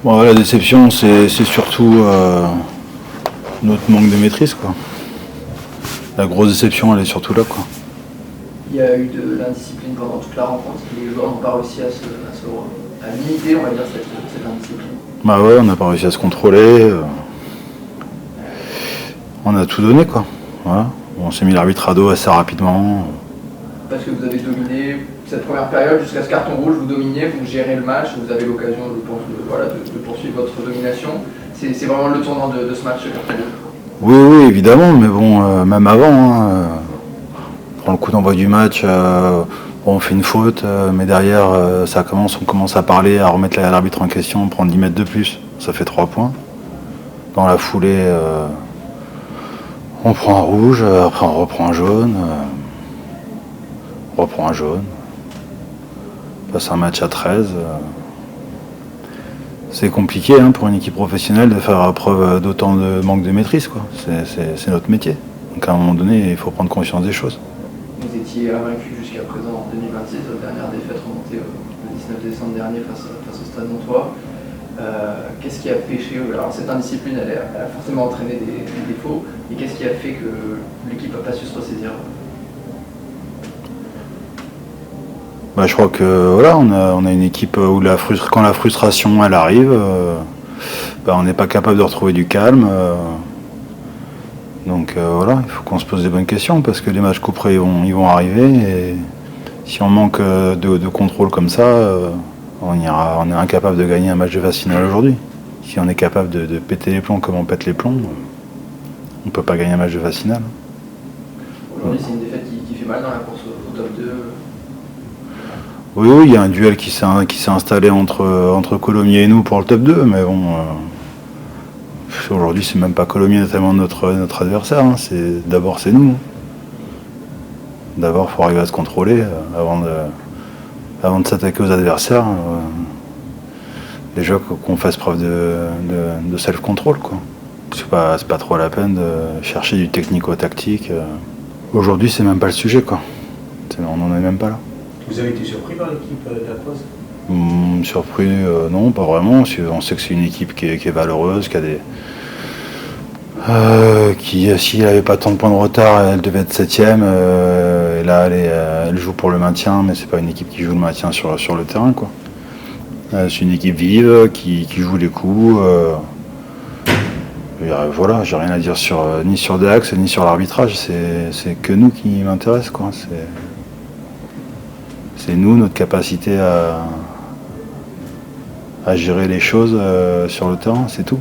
Bon, la déception, c'est surtout notre manque de maîtrise, quoi. La grosse déception, elle est surtout là, quoi. Il y a eu de l'indiscipline pendant toute la rencontre. Les joueurs n'ont pas réussi à limiter, on va dire, cette indiscipline. Bah ouais, on n'a pas réussi à se contrôler. On a tout donné, quoi. Voilà. On s'est mis l'arbitre à dos assez rapidement. Parce que vous avez dominé cette première période jusqu'à ce carton rouge, vous dominiez, vous gérez le match, vous avez l'occasion, je pense, de poursuivre votre domination. C'est vraiment le tournant de ce match, carton rouge. Oui, évidemment, mais bon, même avant, on prend le coup d'envoi du match, on fait une faute, mais derrière, on commence à parler, à remettre l'arbitre en question, on prend 10 mètres de plus, ça fait 3 points. Dans la foulée, on prend un rouge, après on reprend un jaune, on passe un match à 13. C'est compliqué pour une équipe professionnelle de faire preuve d'autant de manque de maîtrise, quoi. C'est notre métier. Donc à un moment donné, il faut prendre conscience des choses. Vous étiez invaincu jusqu'à présent en 2026, votre dernière défaite remontée le 19 décembre dernier face au Stade Montois. Qu'est-ce qui a pêché? Alors cette indiscipline, elle a forcément entraîné des défauts, et qu'est-ce qui a fait que l'équipe n'a pas su se ressaisir? Je crois que voilà, on a une équipe où quand la frustration elle arrive, on n'est pas capable de retrouver du calme. Donc voilà, il faut qu'on se pose des bonnes questions parce que les matchs couperets ils vont arriver et si on manque de contrôle comme ça, on est incapable de gagner un match de phase finale aujourd'hui. Si on est capable de péter les plombs comme on pète les plombs, on ne peut pas gagner un match de phase finale. Aujourd'hui, c'est une défaite qui fait mal dans la course au top 2. Oui, il y a un duel qui s'est installé entre Colomiers et nous pour le top 2, mais bon, aujourd'hui c'est même pas Colomiers notamment notre adversaire, d'abord c'est nous. D'abord il faut arriver à se contrôler avant de s'attaquer aux adversaires. Déjà qu'on fasse preuve de self-control, quoi. C'est pas trop la peine de chercher du technico-tactique. Aujourd'hui c'est même pas le sujet, quoi. On n'en est même pas là. Vous avez été surpris par l'équipe d'Aposte? Surpris, non, pas vraiment. On sait que c'est une équipe qui est valeureuse, qui a des. S'il n'avait pas tant de points de retard, elle devait être 7ème. Et là, elle joue pour le maintien, mais c'est pas une équipe qui joue le maintien sur le terrain, quoi. C'est une équipe vive qui joue les coups. Voilà, j'ai rien à dire ni sur Dax ni sur l'arbitrage. C'est que nous qui m'intéresse, quoi. C'est nous, notre capacité à gérer les choses sur le terrain, c'est tout.